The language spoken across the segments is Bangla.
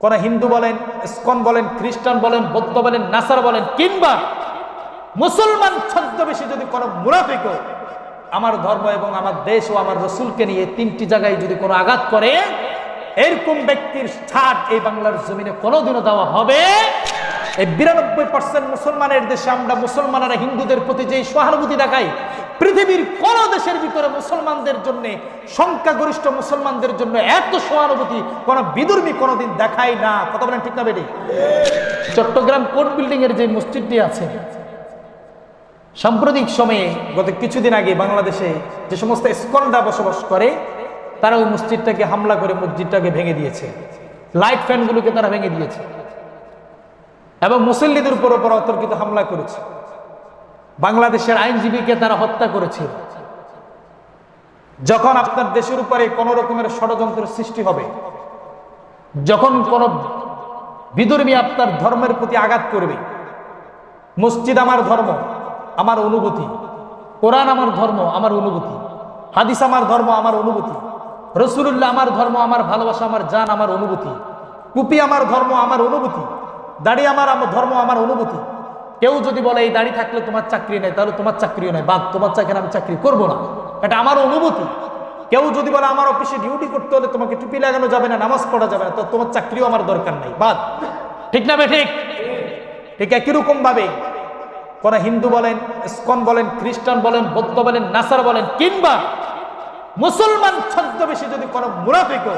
কোন হিন্দু বলেন, ইসকন বলেন, খ্রিস্টান বলেন, বৌদ্ধ বলেন, নাসার বলেন, কিংবা মুসলমান ছদ্মবেশী যদি কোনো মুনাফিকও আমার ধর্ম এবং আমার দেশ ও আমার রসুলকে নিয়ে তিনটি জায়গায় যদি কোনো আঘাত করে, এরকম ব্যক্তির ছাড় এই বাংলার জমিনে কোনোদিনও দেওয়া হবে। এই 92% মুসলমানের দেশে আমরা মুসলমানেরা হিন্দুদের প্রতি যে সহানুভূতি দেখাই, পৃথিবীর কোন দেশের ভিতরে মুসলমানদের জন্য, সংখ্যাগরিষ্ঠ মুসলমানদের জন্য এত সহানুভূতি কোন বিধর্মী কোনোদিন দেখায় না। কথা বলেন ঠিক না বেটি? চট্টগ্রাম কোর্ট বিল্ডিং এর যে মসজিদটি আছে, সাম্প্রতিক সময়ে গত কিছুদিন আগে বাংলাদেশে যে সমস্ত ইসকনরা বসবাস করে, তারা ওই মসজিদটাকে হামলা করে মসজিদটাকে ভেঙে দিয়েছে, লাইট ফ্যানগুলোকে তারা ভেঙে দিয়েছে এবং মুসল্লিদের উপর অতর্কিত হামলা করেছে। বাংলাদেশের আইনজীবীকে তারা হত্যা করেছে। যখন আপনার দেশের উপরে কোন রকমের ষড়যন্ত্রের সৃষ্টি হবে, যখন কোন বিধর্মী আপনার ধর্মের প্রতি আঘাত করবে, মসজিদ আমার ধর্ম, আমার অনুভূতি, কোরআন আমার ধর্ম, আমার অনুভূতি, হাদিস আমার ধর্ম, আমার অনুভূতি, রসুলুল্লাহ আমার ধর্ম, আমার ভালোবাসা, আমার জান, আমার অনুভূতি, টুপি আমার ধর্ম, আমার অনুভূতি, দাড়ি আমার ধর্ম, আমার অনুভূতি। কেউ যদি বলে এই দাড়ি থাকলে তোমার চাকরি নেই, তাহলে তোমার চাকরিও নেই, বাদ, তোমার চাকরি আমি চাকরি করবো না, এটা আমার অনুভূতি। কেউ যদি বলে আমার অফিসে ডিউটি করতে হলে তোমাকে টুপি লাগানো যাবে না, নামাজ পড়া যাবে না, তো তোমার চাকরিও আমার দরকার নাই, বাদ। ঠিক না ঠিক? ঠিক একই রকম ভাবে কোন হিন্দু বলেন, ইসকন বলেন, খ্রিস্টান বলেন, বৌদ্ধ বলেন, নাসার বলেন, কিংবা মুসলমান ছদ্মবেশী যদি কোনো মুনাফিকও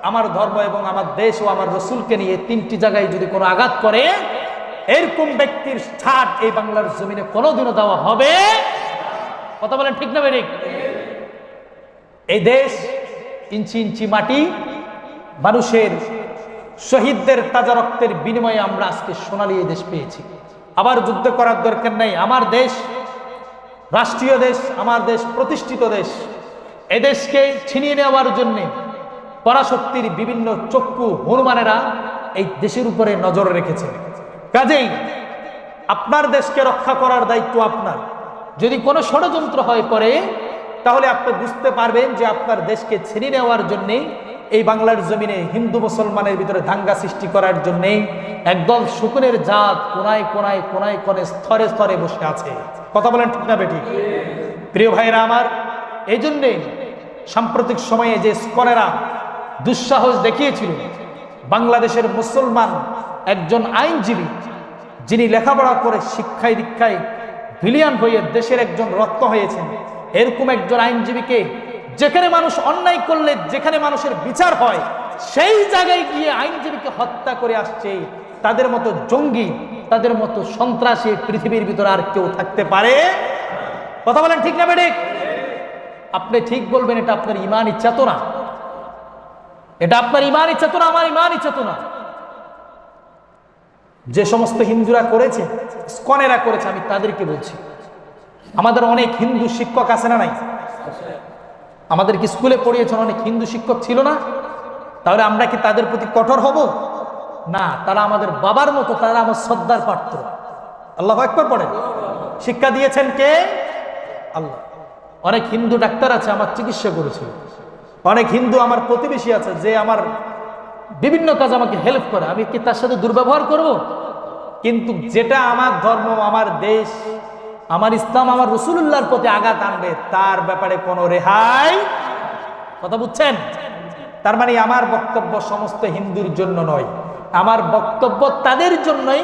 আমার ধর্ম এবং আমার দেশ ও আমার রসুলকে নিয়ে তিনটি জায়গায় যদি কোনো আঘাত করে, এরকম ব্যক্তির ছাড় এই বাংলার জমিনে কোনোদিনও দেওয়া হবে। কথা বলেন ঠিক না ঠিক? এই দেশ ইঞ্চি ইঞ্চি মাটি, মানুষের শহীদদের তাজা রক্তের বিনিময়ে আমরা আজকে সোনালী এই দেশ পেয়েছি। আবার যুদ্ধ করার দরকার নাই। আমার দেশ রাষ্ট্রীয় দেশ, আমার দেশ প্রতিষ্ঠিত দেশ। এদেশকে ছিনিয়ে নেওয়ার জন্যে পরাশক্তির বিভিন্ন চক্ষু হনুমানেরা এই দেশের উপরে নজর রেখেছে। কাজেই আপনার দেশকে রক্ষা করার দায়িত্ব আপনার। যদি কোনো ষড়যন্ত্র হয় করে, তাহলে আপনি বুঝতে পারবেন যে আপনার দেশকে ছিনিয়ে নেওয়ার জন্যে এই বাংলার জমিনে হিন্দু মুসলমানের ভিতরে দাঙ্গা সৃষ্টি করার জন্যে একদল শকুনের জাত কোনায় কোনায় কোনায় কোণে স্তরে স্তরে বসে আছে। কথা বলেন ঠিক না বেটি? প্রিয় ভাইরা আমার, এই জন্যে সাম্প্রতিক সময়ে যে স্কনেরা দুঃসাহস দেখিয়েছিল, বাংলাদেশের মুসলমান একজন আইনজীবী যিনি লেখাপড়া করে শিক্ষায় দীক্ষায় ব্রিলিয়ান হয়ে দেশের একজন রত্ন হয়েছেন, এরকম একজন আইনজীবীকে যেখানে মানুষ অন্যায় করলে, যেখানে মানুষের বিচার হয়, সেই জায়গায় গিয়ে আইনজীবীকে হত্যা করে আসছে। তাদের মতো জঙ্গি, তাদের মতো সন্ত্রাসী পৃথিবীর ভিতরে আর কেউ থাকতে পারে? কথা বলেন ঠিক না বেঠিক? আপনি ঠিক বলবেন, এটা আপনার ইমানি চেতনা, এটা আপনার ইমানি চেতনা, আমার ইমানি চেতনা। যে সমস্ত হিন্দুরা করেছে, স্কনেরা করেছে, আমি তাদেরকে বলছি। আমাদের অনেক হিন্দু শিক্ষক আছে না নাই? আমাদের কি স্কুলে পড়িয়েছেন অনেক হিন্দু শিক্ষক ছিল না? তাহলে আমরা কি তাদের প্রতি কঠোর হব? না, তারা আমাদের বাবার মতো, তারা আমার শ্রদ্ধার পাত্র। আল্লাহু আকবার পড়েন। শিক্ষা দিয়েছেন কে? আল্লাহ। অনেক হিন্দু ডাক্তার আছে আমার চিকিৎসা করেছিল, অনেক হিন্দু আমার প্রতিবেশী আছে যে আমার বিভিন্ন কাজ আমাকে হেল্প করে, আমি কি তার সাথে দুর্ব্যবহার করব? কিন্তু যেটা আমার ধর্ম, আমার দেশ, আমার ইসলাম, আমার রাসূলুল্লাহর প্রতি আঘাত আনবে, তার ব্যাপারে কোনো রেহাই। কথা বুঝছেন? তার মানে আমার বক্তব্য সমস্ত হিন্দুর জন্য নয়, আমার বক্তব্য তাদের জন্যই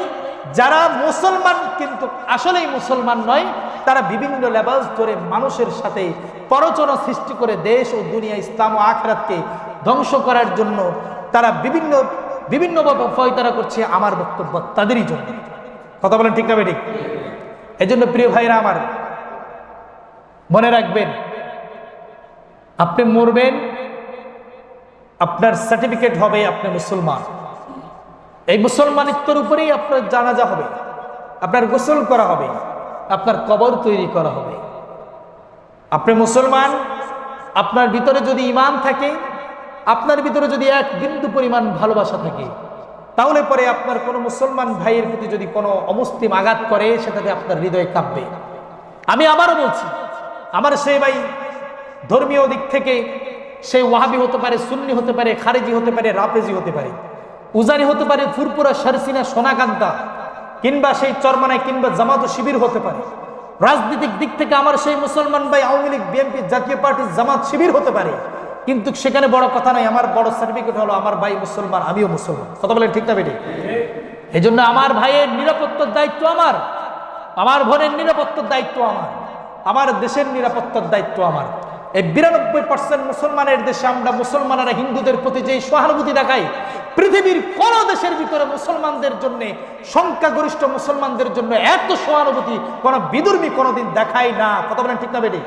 যারা মুসলমান কিন্তু আসলেই মুসলমান নয়। তারা বিভিন্ন লেবাস ধরে মানুষের সাথে প্ররোচনা সৃষ্টি করে দেশ ও দুনিয়া, ইসলাম ও আখিরাতকে ধ্বংস করার জন্য তারা বিভিন্নভাবে ফয়তারা করছে। আমার বক্তব্য তাদেরই জন্য। কথা বলেন ঠিক না বেঠিক? এই জন্য প্রিয় ভাইরা আমার, মনে রাখবেন, আপনি মরবেন, আপনার সার্টিফিকেট হবে আপনি মুসলমান। এই মুসলমানিত্বের উপরেই আপনার জানাজা হবে, আপনার গোসল করা হবে, আপনার কবর তৈরি করা হবে। আপনি মুসলমান, আপনার ভিতরে যদি ঈমান থাকে, আপনার ভিতরে যদি এক বিন্দু পরিমাণ ভালোবাসা থাকে, তাহলে পরে আপনার কোনো মুসলমান ভাইয়ের প্রতি যদি কোনো অমুসলিম আঘাত করে, সেটাতে আপনার হৃদয় কাঁপবে। আমি আবারও বলছি, আমার সেই ভাই ধর্মীয় দিক থেকে সে ওয়াহাবি হতে পারে, সুন্নি হতে পারে, খারেজি হতে পারে, রাফেজি হতে পারে, উজানি হতে পারে ফুরপুরা, সারসিনা, সোনাকান্তা, কিংবা সেই চরমানায়, কিংবা জামাত ও শিবির হতে পারে। রাজনৈতিক দিক থেকে আমার সেই মুসলমান ভাই আওয়ামী লীগ, বিএনপি, জাতীয় পার্টি, জামাত, শিবির হতে পারে, কিন্তু সেখানে বড় কথা নাই। আমার বড় সার্টিফিকেট হলো আমার ভাই মুসলমান, আমিও মুসলমান। কথা বলেন ঠিক না বেটি? এই জন্য আমার ভাইয়ের নিরাপত্তার দায়িত্ব আমার, আমার বোনের নিরাপত্তার দায়িত্ব আমার, আমার দেশের নিরাপত্তার দায়িত্ব আমার। এই 92% মুসলমানের দেশে আমরা মুসলমানেরা হিন্দুদের প্রতি যে সহানুভূতি দেখাই, পৃথিবীর কোন দেশের ভিতরে মুসলমানদের জন্য, সংখ্যাগরিষ্ঠ মুসলমানদের জন্য এত সহানুভূতি কোন বিধর্মী কোনোদিন দেখায় না। কথা বলেন ঠিক না বেটি?